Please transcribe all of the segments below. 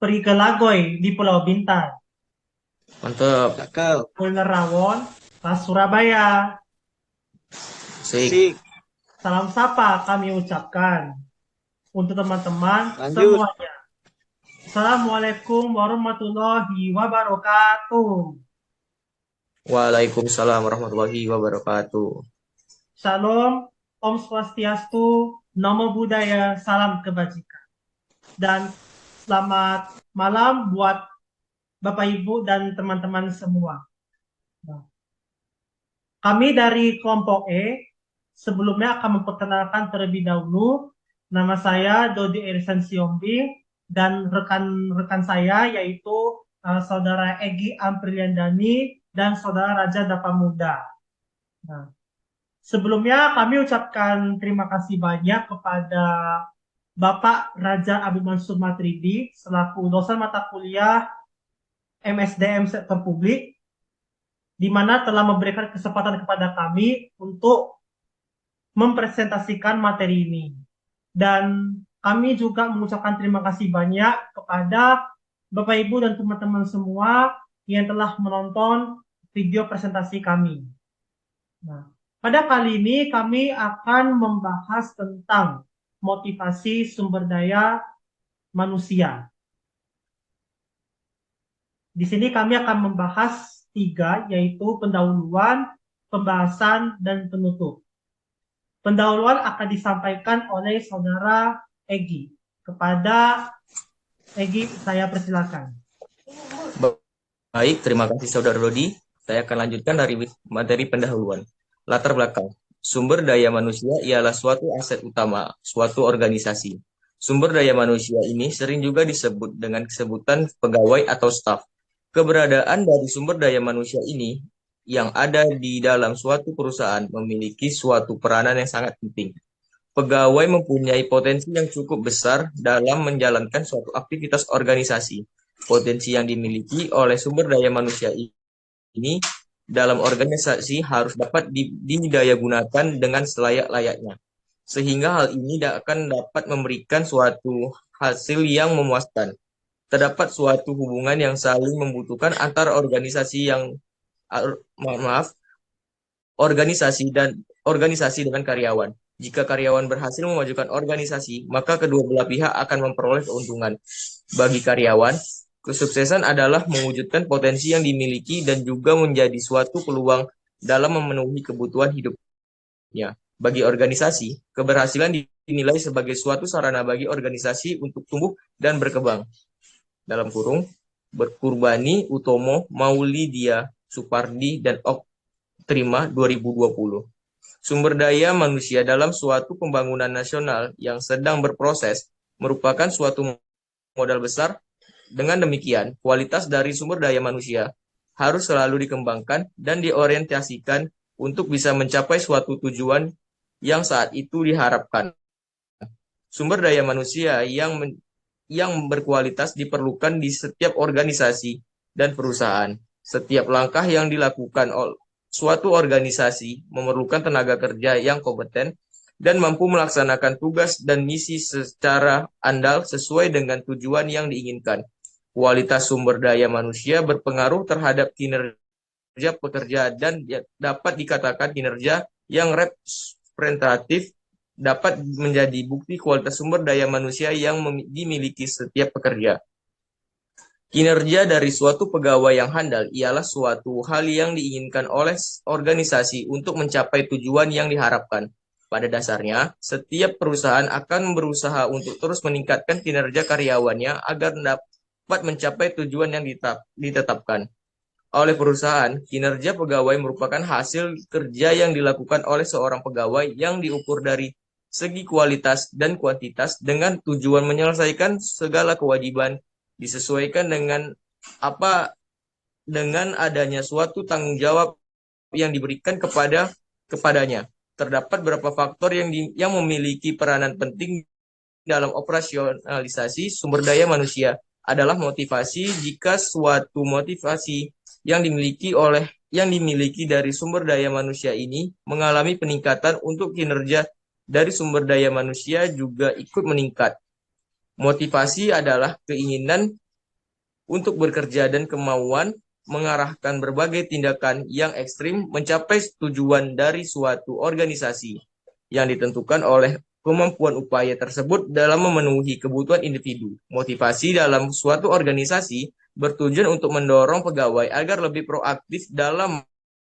pergi ke Lagoy di Pulau Bintan. Mantap. Cakep. Kuliner rawon khas Surabaya. Sik. Sik. Salam sapa kami ucapkan untuk teman-teman Lanjut. semuanya. Assalamualaikum warahmatullahi wabarakatuh. Waalaikumsalam warahmatullahi wabarakatuh. Shalom, Om Swastiastu, Namo Buddhaya, salam kebajikan. Dan selamat malam buat Bapak Ibu dan teman-teman semua. Nah, kami dari kelompok E sebelumnya akan memperkenalkan terlebih dahulu. Nama saya Dodi Erisan Siombing dan rekan-rekan saya yaitu Saudara Egi Ampriliandani dan Saudara Raja Dapamuda. Nah, sebelumnya kami ucapkan terima kasih banyak kepada Bapak Raja Abi Mansur Matridi selaku dosen mata kuliah MSDM Sektor Publik di mana telah memberikan kesempatan kepada kami untuk mempresentasikan materi ini. Dan kami juga mengucapkan terima kasih banyak kepada Bapak Ibu dan teman-teman semua yang telah menonton video presentasi kami. Nah, pada kali ini kami akan membahas tentang motivasi sumber daya manusia. Di sini kami akan membahas tiga, yaitu pendahuluan, pembahasan, dan penutup. Pendahuluan akan disampaikan oleh Saudara Egi. Kepada Egi, saya persilakan. Baik, terima kasih Saudara Dodi. Saya akan lanjutkan dari materi pendahuluan. Latar belakang. Sumber daya manusia ialah suatu aset utama suatu organisasi. Sumber daya manusia ini sering juga disebut dengan sebutan pegawai atau staf. Keberadaan dari sumber daya manusia ini yang ada di dalam suatu perusahaan memiliki suatu peranan yang sangat penting. Pegawai mempunyai potensi yang cukup besar dalam menjalankan suatu aktivitas organisasi. Potensi yang dimiliki oleh sumber daya manusia ini dalam organisasi harus dapat didayagunakan dengan selayak-layaknya. Sehingga hal ini akan dapat memberikan suatu hasil yang memuaskan. Terdapat suatu hubungan yang saling membutuhkan antara organisasi dengan karyawan. Jika karyawan berhasil memajukan organisasi, maka kedua belah pihak akan memperoleh keuntungan. Bagi karyawan, kesuksesan adalah mewujudkan potensi yang dimiliki dan juga menjadi suatu peluang dalam memenuhi kebutuhan hidupnya. Bagi organisasi, keberhasilan dinilai sebagai suatu sarana bagi organisasi untuk tumbuh dan berkembang. Dalam kurung, Berkurbani Utomo Maulidia Supardi dan Oktrima 2020. Sumber daya manusia dalam suatu pembangunan nasional yang sedang berproses merupakan suatu modal besar. Dengan demikian, kualitas dari sumber daya manusia harus selalu dikembangkan dan diorientasikan untuk bisa mencapai suatu tujuan yang saat itu diharapkan. Sumber daya manusia yang berkualitas diperlukan di setiap organisasi dan perusahaan. Setiap langkah yang dilakukan oleh suatu organisasi memerlukan tenaga kerja yang kompeten dan mampu melaksanakan tugas dan misi secara andal sesuai dengan tujuan yang diinginkan. Kualitas sumber daya manusia berpengaruh terhadap kinerja pekerja dan dapat dikatakan kinerja yang representatif dapat menjadi bukti kualitas sumber daya manusia yang dimiliki setiap pekerja. Kinerja dari suatu pegawai yang handal ialah suatu hal yang diinginkan oleh organisasi untuk mencapai tujuan yang diharapkan. Pada dasarnya, setiap perusahaan akan berusaha untuk terus meningkatkan kinerja karyawannya agar dapat mencapai tujuan yang ditetapkan. Oleh perusahaan, kinerja pegawai merupakan hasil kerja yang dilakukan oleh seorang pegawai yang diukur dari segi kualitas dan kuantitas dengan tujuan menyelesaikan segala kewajiban disesuaikan dengan adanya suatu tanggung jawab yang diberikan kepadanya. Terdapat beberapa faktor yang memiliki peranan penting dalam operasionalisasi sumber daya manusia adalah motivasi. Jika suatu motivasi yang dimiliki dari sumber daya manusia ini mengalami peningkatan, untuk kinerja dari sumber daya manusia juga ikut meningkat. Motivasi adalah keinginan untuk bekerja dan kemauan mengarahkan berbagai tindakan yang ekstrim mencapai tujuan dari suatu organisasi yang ditentukan oleh kemampuan upaya tersebut dalam memenuhi kebutuhan individu. Motivasi dalam suatu organisasi bertujuan untuk mendorong pegawai agar lebih proaktif dalam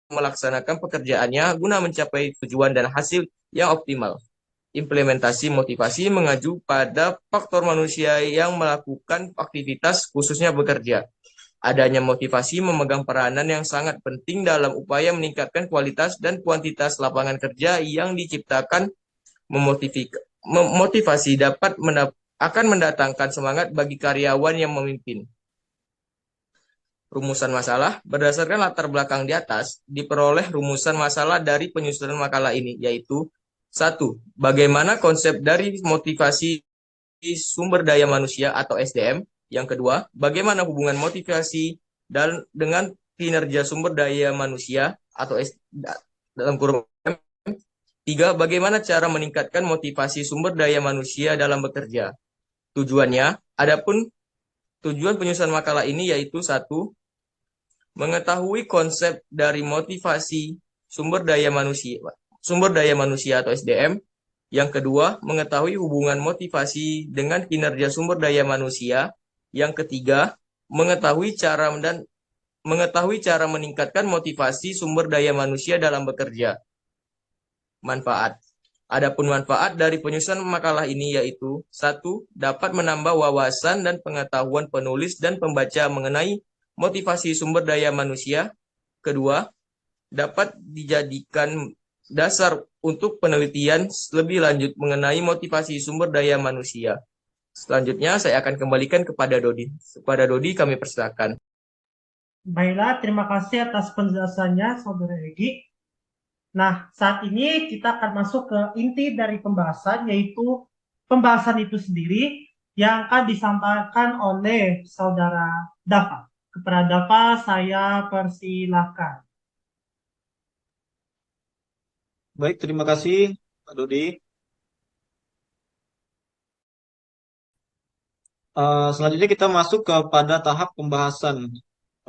melaksanakan pekerjaannya guna mencapai tujuan dan hasil yang optimal. Implementasi motivasi mengacu pada faktor manusia yang melakukan aktivitas khususnya bekerja. Adanya motivasi memegang peranan yang sangat penting dalam upaya meningkatkan kualitas dan kuantitas lapangan kerja yang diciptakan. Memotivasi dapat akan mendatangkan semangat bagi karyawan yang memimpin. Rumusan masalah berdasarkan latar belakang di atas diperoleh rumusan masalah dari penyusunan makalah ini, yaitu satu, bagaimana konsep dari motivasi sumber daya manusia atau SDM. Yang kedua, bagaimana hubungan motivasi dan dengan kinerja sumber daya manusia atau dalam kurung. Tiga, bagaimana cara meningkatkan motivasi sumber daya manusia dalam bekerja. Tujuannya, adapun tujuan penyusunan makalah ini yaitu satu, mengetahui konsep dari motivasi sumber daya manusia atau SDM. Yang kedua, mengetahui hubungan motivasi dengan kinerja sumber daya manusia. Yang ketiga, mengetahui cara meningkatkan motivasi sumber daya manusia dalam bekerja. Manfaat. Adapun manfaat dari penyusunan makalah ini yaitu satu, dapat menambah wawasan dan pengetahuan penulis dan pembaca mengenai motivasi sumber daya manusia. Kedua, dapat dijadikan dasar untuk penelitian lebih lanjut mengenai motivasi sumber daya manusia. Selanjutnya saya akan kembalikan kepada Dodi. Kepada Dodi kami persilakan. Baiklah, terima kasih atas penjelasannya, Saudara Egi. Nah, saat ini kita akan masuk ke inti dari pembahasan, yaitu pembahasan itu sendiri yang akan disampaikan oleh Saudara Dava. Kepada Dava, saya persilahkan. Baik, terima kasih Pak Dodi. Selanjutnya kita masuk kepada tahap pembahasan.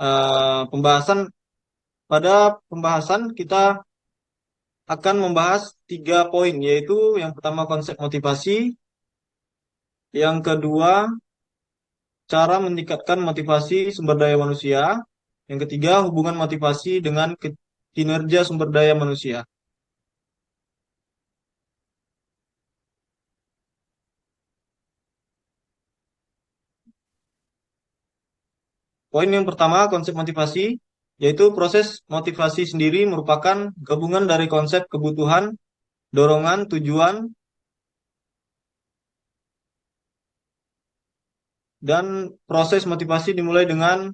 Eh, pembahasan pada pembahasan kita akan membahas 3 poin, yaitu yang pertama konsep motivasi, yang kedua cara meningkatkan motivasi sumber daya manusia, yang ketiga hubungan motivasi dengan kinerja sumber daya manusia. Poin yang pertama, konsep motivasi, yaitu proses motivasi sendiri merupakan gabungan dari konsep kebutuhan, dorongan, tujuan, dan proses motivasi dimulai dengan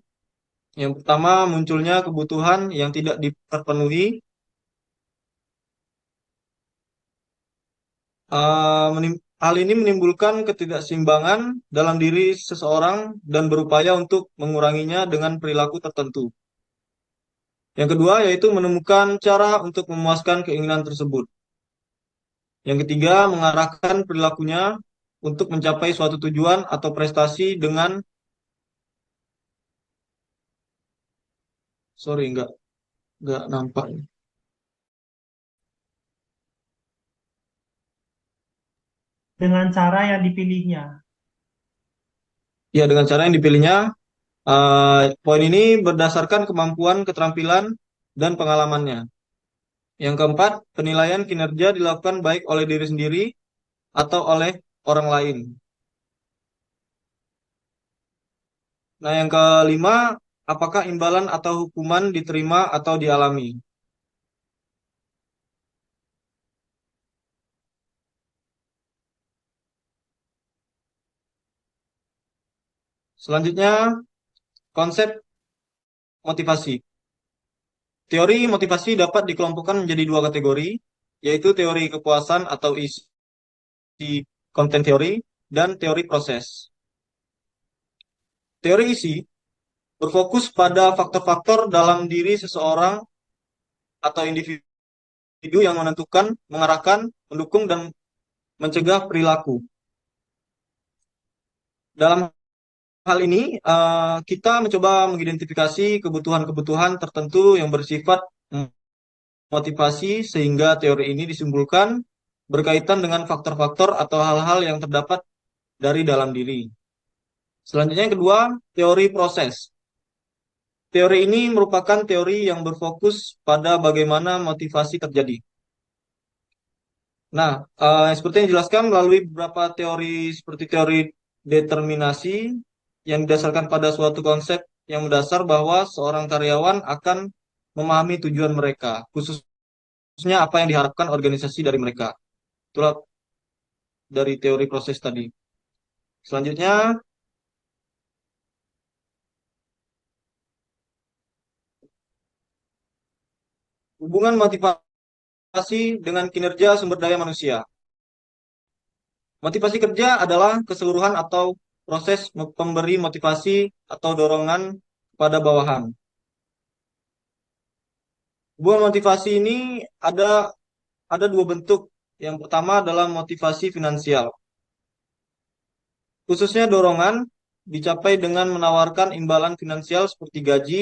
yang pertama munculnya kebutuhan yang tidak dipenuhi. Hal ini menimbulkan ketidakseimbangan dalam diri seseorang dan berupaya untuk menguranginya dengan perilaku tertentu. Yang kedua yaitu menemukan cara untuk memuaskan keinginan tersebut. Yang ketiga, mengarahkan perilakunya untuk mencapai suatu tujuan atau prestasi dengan, sorry, nggak nampak. Dengan cara yang dipilihnya. Ya, dengan cara yang dipilihnya, poin ini berdasarkan kemampuan, keterampilan, dan pengalamannya. Yang keempat, penilaian kinerja dilakukan baik oleh diri sendiri atau oleh orang lain. Nah, yang kelima, apakah imbalan atau hukuman diterima atau dialami? Selanjutnya, konsep motivasi. Teori motivasi dapat dikelompokkan menjadi 2 kategori, yaitu teori kepuasan atau isi konten teori dan teori proses. Teori isi berfokus pada faktor-faktor dalam diri seseorang atau individu yang menentukan, mengarahkan, mendukung, dan mencegah perilaku. Dalam hal ini kita mencoba mengidentifikasi kebutuhan-kebutuhan tertentu yang bersifat motivasi sehingga teori ini disimpulkan berkaitan dengan faktor-faktor atau hal-hal yang terdapat dari dalam diri. Selanjutnya yang kedua, teori proses. Teori ini merupakan teori yang berfokus pada bagaimana motivasi terjadi. Nah, seperti yang dijelaskan melalui beberapa teori seperti teori determinasi yang didasarkan pada suatu konsep yang mendasar bahwa seorang karyawan akan memahami tujuan mereka, khususnya apa yang diharapkan organisasi dari mereka. Itulah dari teori proses tadi. Selanjutnya, hubungan motivasi dengan kinerja sumber daya manusia. Motivasi kerja adalah keseluruhan atau proses pemberi motivasi atau dorongan pada bawahan. Hubungan motivasi ini ada dua bentuk. Yang pertama adalah motivasi finansial. Khususnya dorongan dicapai dengan menawarkan imbalan finansial seperti gaji,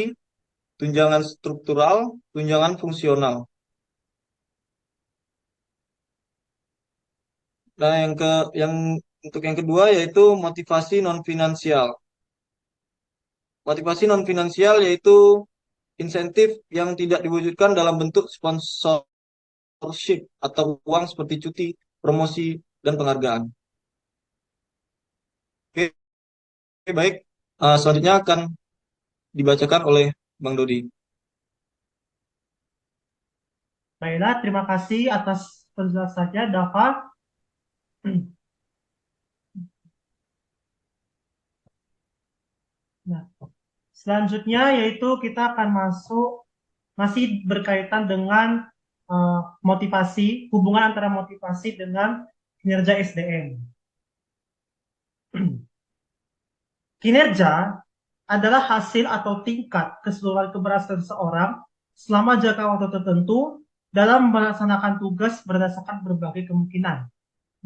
tunjangan struktural, tunjangan fungsional. Nah, yang untuk yang kedua yaitu motivasi non finansial. Motivasi non finansial yaitu insentif yang tidak diwujudkan dalam bentuk sponsorship atau uang seperti cuti, promosi, dan penghargaan. Oke, baik. Selanjutnya akan dibacakan oleh Bang Dodi. Baiklah, terima kasih atas penjelasannya, Dava. Nah, selanjutnya yaitu kita akan masih berkaitan dengan motivasi, hubungan antara motivasi dengan kinerja SDM. Kinerja adalah hasil atau tingkat keseluruhan keberhasilan seseorang selama jangka waktu tertentu dalam melaksanakan tugas berdasarkan berbagai kemungkinan.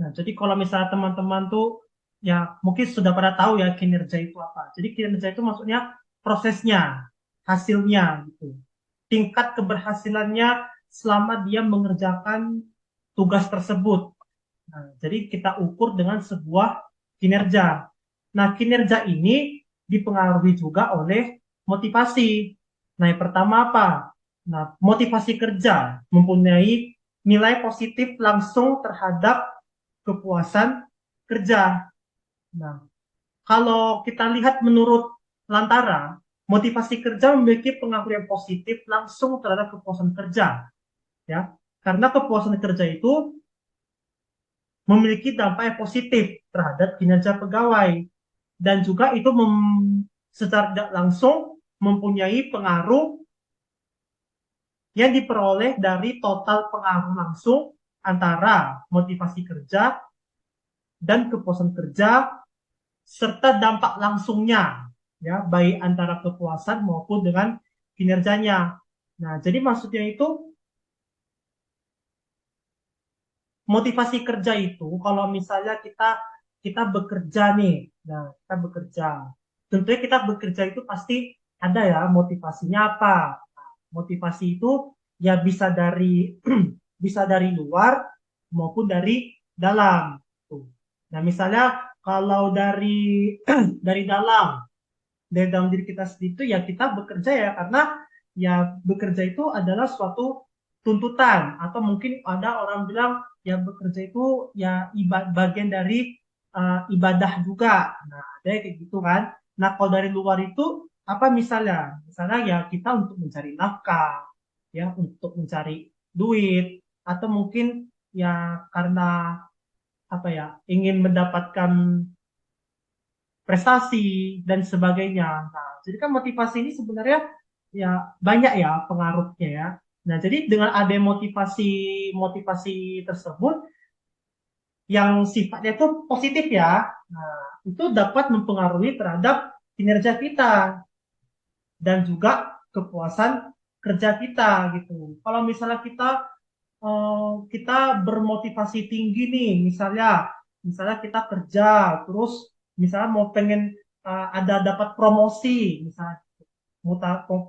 Nah, jadi kalau misalnya teman-teman tuh ya mungkin sudah pada tahu ya kinerja itu apa. Jadi kinerja itu maksudnya prosesnya, hasilnya gitu. Tingkat keberhasilannya selama dia mengerjakan tugas tersebut. Nah, jadi kita ukur dengan sebuah kinerja. Nah, kinerja ini dipengaruhi juga oleh motivasi. Nah, yang pertama apa? Nah, motivasi kerja mempunyai nilai positif langsung terhadap kepuasan kerja. Nah, kalau kita lihat menurut Lantara, motivasi kerja memiliki pengaruh yang positif langsung terhadap kepuasan kerja, ya. Karena kepuasan kerja itu memiliki dampak yang positif terhadap kinerja pegawai dan juga itu secara tidak langsung mempunyai pengaruh yang diperoleh dari total pengaruh langsung antara motivasi kerja dan kepuasan kerja serta dampak langsungnya ya baik antara kepuasan maupun dengan kinerjanya. Nah, jadi maksudnya itu motivasi kerja itu kalau misalnya kita bekerja nih, nah kita bekerja, tentunya kita bekerja itu pasti ada ya motivasinya apa. Nah, motivasi itu ya bisa dari bisa dari luar maupun dari dalam. Tuh. Nah misalnya kalau dari dalam diri kita sendiri itu ya kita bekerja ya karena ya bekerja itu adalah suatu tuntutan atau mungkin ada orang bilang ya bekerja itu ya bagian dari ibadah juga. Nah, ada kayak gitu kan. Nah, kalau dari luar itu apa misalnya? Misalnya ya kita untuk mencari nafkah, ya untuk mencari duit atau mungkin ya karena apa ya ingin mendapatkan prestasi dan sebagainya. Nah, jadi kan motivasi ini sebenarnya ya banyak ya pengaruhnya ya. Nah, jadi dengan ada motivasi tersebut yang sifatnya itu positif ya, nah, itu dapat mempengaruhi terhadap kinerja kita dan juga kepuasan kerja kita gitu. Kalau misalnya kita bermotivasi tinggi nih, misalnya kita kerja terus misalnya mau pengen ada dapat promosi, misalnya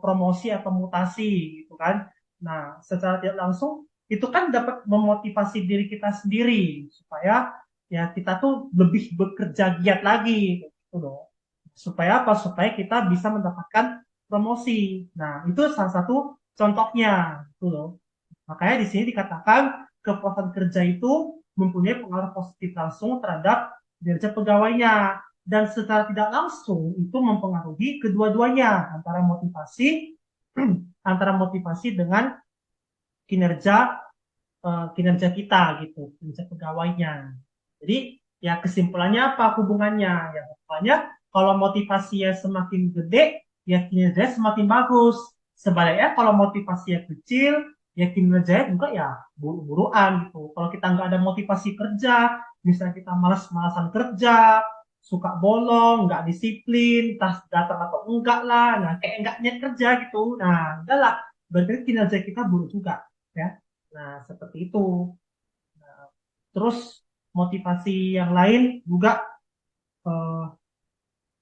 promosi atau mutasi gitu kan. Nah, secara tidak langsung itu kan dapat memotivasi diri kita sendiri supaya ya kita tuh lebih bekerja giat lagi gitu loh. Supaya apa? Supaya kita bisa mendapatkan promosi. Nah, itu salah satu contohnya gitu loh. Makanya di sini dikatakan kepuasan kerja itu mempunyai pengaruh positif langsung terhadap kinerja pegawainya dan secara tidak langsung itu mempengaruhi kedua-duanya antara motivasi dengan kinerja kinerja kita gitu, kinerja pegawainya. Jadi ya kesimpulannya apa hubungannya? Ya hubungannya kalau motivasinya semakin gede, ya kinerjanya semakin bagus. Sebaliknya kalau motivasinya kecil, ya kinerjanya juga ya buru-buruan gitu. Kalau kita nggak ada motivasi kerja, misalnya kita malas-malasan kerja, suka bolong, nggak disiplin, tas datang atau enggak lah, nah kayak enggak niat kerja gitu. Nah, udahlah, berarti kinerja kita buruk juga, ya. Nah, seperti itu. Nah, terus motivasi yang lain juga eh,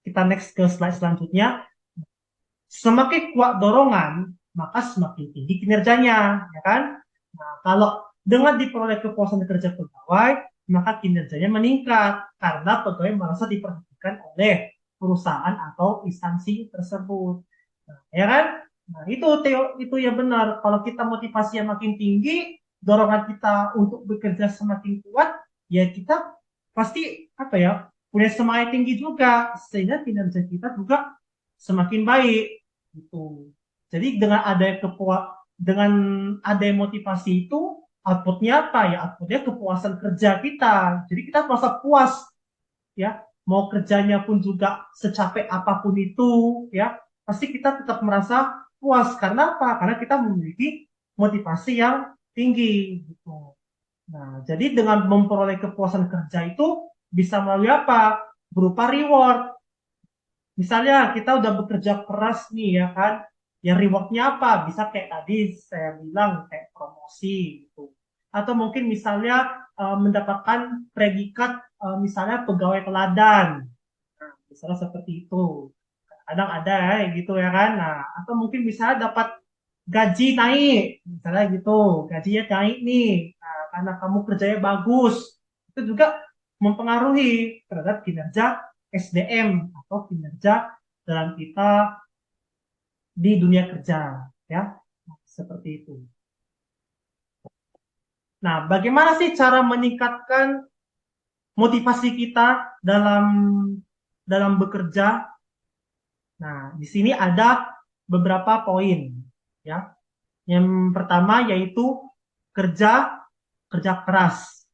kita next ke slide selanjutnya. Semakin kuat dorongan, maka semakin tinggi kinerjanya, ya kan? Nah, kalau dengan diperoleh kepuasan kerja pegawai, maka kinerjanya meningkat karena pegawai merasa diperhatikan oleh perusahaan atau instansi tersebut. Nah, ya kan? Nah, itu ya benar. Kalau kita motivasinya makin tinggi, dorongan kita untuk bekerja semakin kuat, ya kita pasti apa ya punya semangat tinggi juga sehingga kinerja kita juga semakin baik gitu. Jadi dengan ada motivasi itu outputnya apa ya? Outputnya kepuasan kerja kita. Jadi kita merasa puas ya. Mau kerjanya pun juga secapek apapun itu ya, pasti kita tetap merasa puas karena apa? Karena kita memiliki motivasi yang tinggi gitu. Nah, jadi dengan memperoleh kepuasan kerja itu bisa melalui apa? Berupa reward. Misalnya kita udah bekerja keras nih ya kan, ya rewardnya apa? Bisa kayak tadi saya bilang kayak promosi gitu. Atau mungkin misalnya mendapatkan predikat misalnya pegawai teladan. Nah, misalnya seperti itu. Kadang ada ya gitu ya kan. Nah, atau mungkin misalnya dapat gaji naik, misalnya gitu. Gajinya naik nih, nah, karena kamu kerjanya bagus. Itu juga mempengaruhi terhadap kinerja SDM atau kinerja dalam kita di dunia kerja, ya. Nah, seperti itu. Nah, bagaimana sih cara meningkatkan motivasi kita dalam bekerja? Nah, di sini ada beberapa poin, ya. Yang pertama yaitu kerja kerja keras,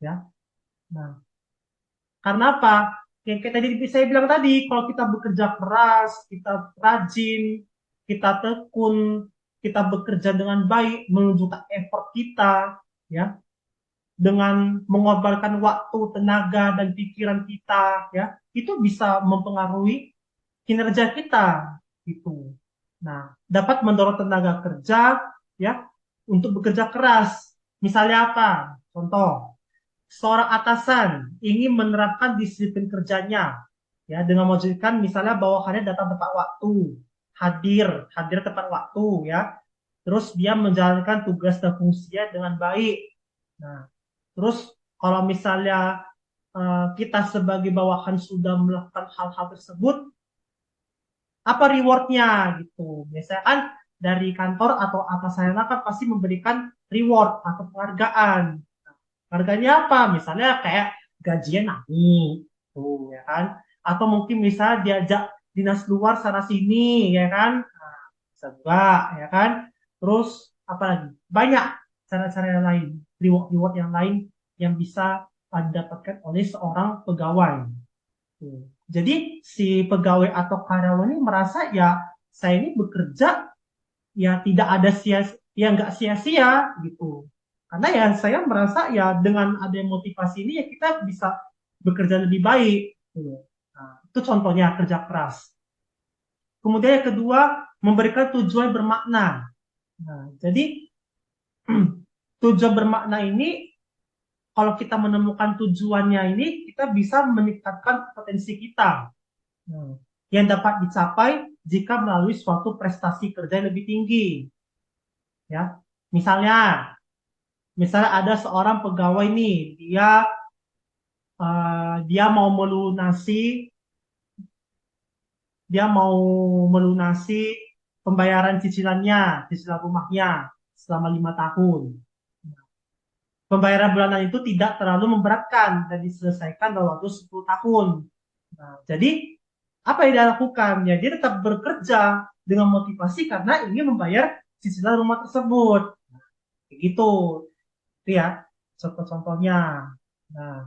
ya. Nah, karena apa? Yang kayak tadi saya bilang tadi, kalau kita bekerja keras, kita rajin, kita tekun, kita bekerja dengan baik, menunjukkan effort kita, ya, dengan mengorbankan waktu, tenaga, dan pikiran kita, ya, itu bisa mempengaruhi kinerja kita, gitu. Nah, dapat mendorong tenaga kerja, ya, untuk bekerja keras. Misalnya apa? Contoh, seorang atasan ingin menerapkan disiplin kerjanya ya dengan mewajibkan misalnya bawahannya datang tepat waktu, hadir tepat waktu ya. Terus dia menjalankan tugas dan fungsinya dengan baik. Nah, terus kalau misalnya kita sebagai bawahan sudah melakukan hal-hal tersebut, apa rewardnya gitu. Biasanya kan dari kantor atau atasan kan pasti memberikan reward atau penghargaan. Harganya apa? Misalnya kayak gajinya naik, tuh ya kan? Atau mungkin misalnya diajak dinas luar sana sini, ya kan? Nah, bisa juga, ya kan? Terus apa lagi? Banyak cara-cara yang lain, reward-reward yang lain yang bisa didapatkan oleh seorang pegawai. Tuh. Jadi si pegawai atau karyawan ini merasa ya saya ini bekerja ya tidak ada ya nggak sia-sia gitu. Karena ya saya merasa ya dengan ada motivasi ini ya kita bisa bekerja lebih baik. Gitu. Nah, itu contohnya kerja keras. Kemudian yang kedua, memberikan tujuan bermakna. Nah, jadi tujuan bermakna ini kalau kita menemukan tujuannya ini kita bisa meningkatkan potensi kita. Nah, yang dapat dicapai jika melalui suatu prestasi kerja yang lebih tinggi. Ya, misalnya ada seorang pegawai nih, dia mau dia mau melunasi pembayaran cicilan rumahnya selama 5 tahun. Pembayaran bulanan itu tidak terlalu memberatkan dan diselesaikan dalam waktu 10 tahun. Nah, jadi apa yang dia lakukan? Ya, dia tetap bekerja dengan motivasi karena ingin membayar cicilan rumah tersebut. Kayak gitu. Itu ya, contoh-contohnya. Nah,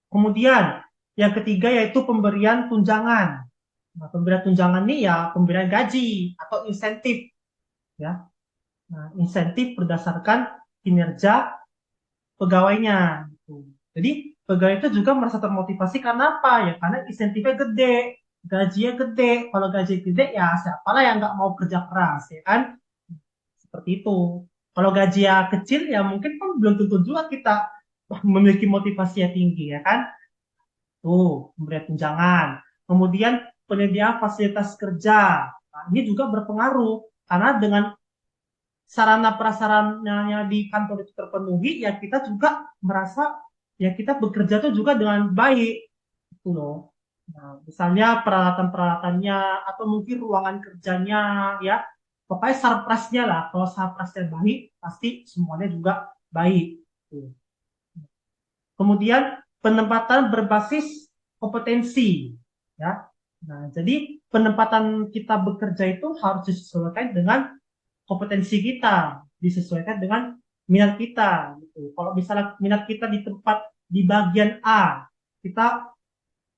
kemudian yang ketiga yaitu pemberian tunjangan. Nah, pemberian tunjangan ini ya pemberian gaji atau insentif ya. Nah, insentif berdasarkan kinerja pegawainya gitu. Jadi pegawai itu juga merasa termotivasi karena apa ya? Karena insentifnya gede, gajinya gede. Kalau gaji gede ya siapalah yang nggak mau kerja keras ya kan? Seperti itu. Kalau gaji kecil ya mungkin kan belum tentu juga kita memiliki motivasi yang tinggi ya kan? Tuh, pemberian tunjangan. Kemudian penyediaan fasilitas kerja. Nah, ini juga berpengaruh karena dengan sarana prasarananya di kantor itu terpenuhi, ya kita juga merasa ya kita bekerja tuh juga dengan baik, gitu loh. Nah, misalnya peralatan-peralatannya atau mungkin ruangan kerjanya, ya pokoknya sarprasnya lah. Kalau sarprasnya baik, pasti semuanya juga baik. Tuh. Kemudian penempatan berbasis kompetensi, ya. Nah, jadi penempatan kita bekerja itu harus disesuaikan dengan kompetensi kita, disesuaikan dengan minat kita. Gitu. Kalau misalnya minat kita di tempat di bagian A, kita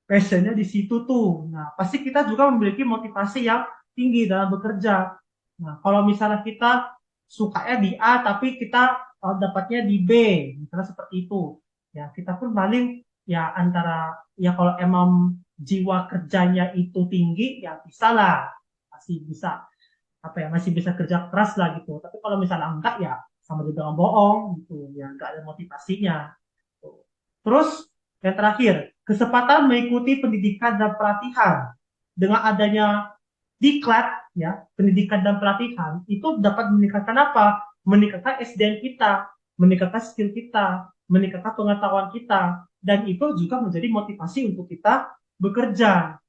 passionnya di situ tuh. Nah, pasti kita juga memiliki motivasi yang tinggi dalam bekerja. Nah, kalau misalnya kita sukanya di A, tapi kita dapatnya di B, misalnya seperti itu. Ya, kita pun paling ya antara ya kalau emang jiwa kerjanya itu tinggi, ya bisa lah, masih bisa apa ya masih bisa kerja keras lah gitu. Tapi kalau misalnya enggak ya sama juga bohong gitu, ya enggak ada motivasinya. Terus yang terakhir, kesempatan mengikuti pendidikan dan pelatihan. Dengan adanya diklat, ya, pendidikan dan pelatihan, itu dapat meningkatkan apa? Meningkatkan SDM kita, meningkatkan skill kita, meningkatkan pengetahuan kita, dan itu juga menjadi motivasi untuk kita bekerja.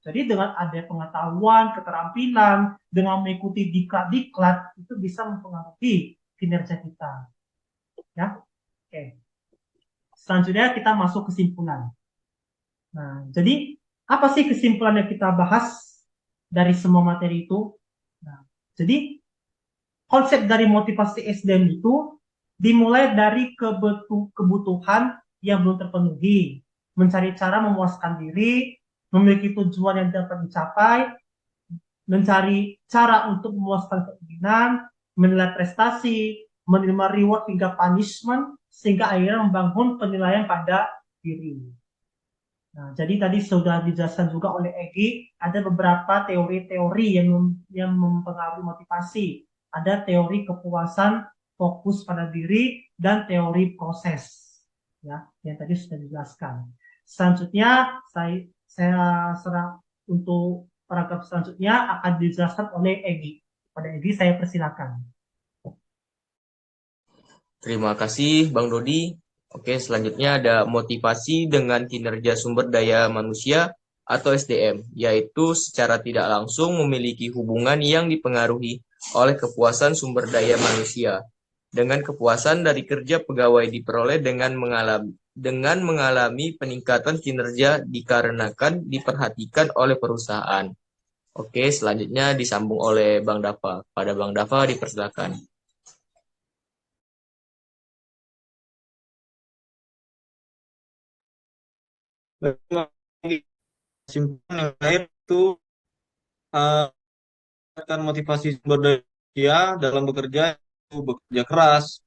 Jadi dengan ada pengetahuan, keterampilan, dengan mengikuti diklat-diklat, itu bisa mempengaruhi kinerja kita. Ya, oke. Selanjutnya kita masuk kesimpulan. Nah, jadi apa sih kesimpulan yang kita bahas dari semua materi itu? Nah, jadi konsep dari motivasi SDM itu dimulai dari kebutuhan yang belum terpenuhi, mencari cara memuaskan diri, memiliki tujuan yang dapat dicapai, mencari cara untuk memuaskan keinginan, menilai prestasi, menerima reward hingga punishment, sehingga akhirnya membangun penilaian pada diri. Nah, jadi tadi sudah dijelaskan juga oleh Egi, ada beberapa teori-teori yang mempengaruhi motivasi. Ada teori kepuasan, fokus pada diri, dan teori proses. Ya, yang tadi sudah dijelaskan. Selanjutnya, saya serah untuk paragraf selanjutnya akan dijelaskan oleh Egi. Pada Egi, saya persilakan. Terima kasih Bang Dodi. Oke, selanjutnya ada motivasi dengan kinerja sumber daya manusia atau SDM, yaitu secara tidak langsung memiliki hubungan yang dipengaruhi oleh kepuasan sumber daya manusia. Dengan kepuasan dari kerja pegawai diperoleh dengan mengalami peningkatan kinerja dikarenakan diperhatikan oleh perusahaan. Oke, selanjutnya disambung oleh Bang Dava. Pada Bang Dava dipersilakan. Kesimpulan yang terakhir itu akan motivasi sumber daya dalam bekerja itu bekerja keras,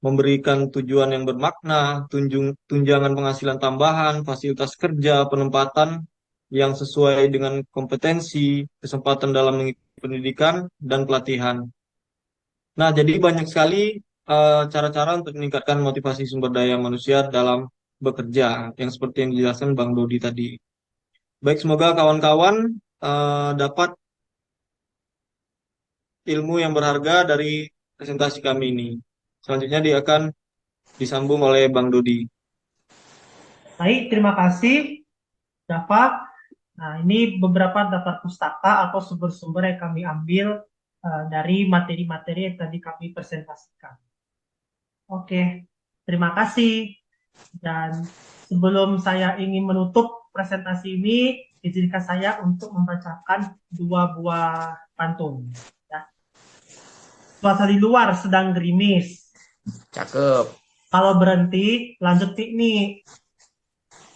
memberikan tujuan yang bermakna, tunjangan penghasilan tambahan, fasilitas kerja, penempatan yang sesuai dengan kompetensi, kesempatan dalam mengikuti pendidikan dan pelatihan. Nah, jadi banyak sekali cara-cara untuk meningkatkan motivasi sumber daya manusia dalam bekerja, yang seperti yang dijelaskan Bang Dodi tadi. Baik, semoga kawan-kawan dapat ilmu yang berharga dari presentasi kami ini. Selanjutnya dia akan disambung oleh Bang Dodi. Baik, terima kasih, Dapat. Nah, ini beberapa daftar pustaka atau sumber-sumber yang kami ambil dari materi-materi yang tadi kami presentasikan. Oke, terima kasih. Dan sebelum saya ingin menutup presentasi ini, izinkan saya untuk membacakan dua buah pantun. Ya. Cuaca di luar sedang gerimis. Cakep. Kalau berhenti, lanjut piknik.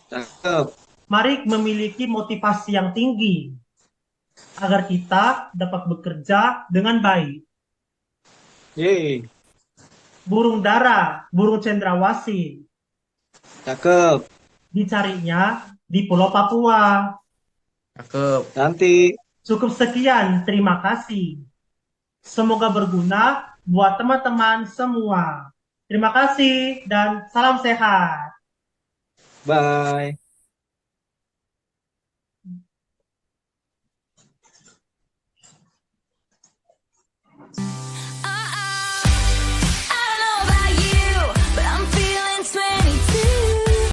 Cakep. Mari memiliki motivasi yang tinggi agar kita dapat bekerja dengan baik. Yeay. Burung dara, burung cendrawasih, Cakep. dicarinya di Pulau Papua. Cakep. Cantik. Cukup sekian, terima kasih. Semoga berguna buat teman-teman semua. Terima kasih dan salam sehat. Bye.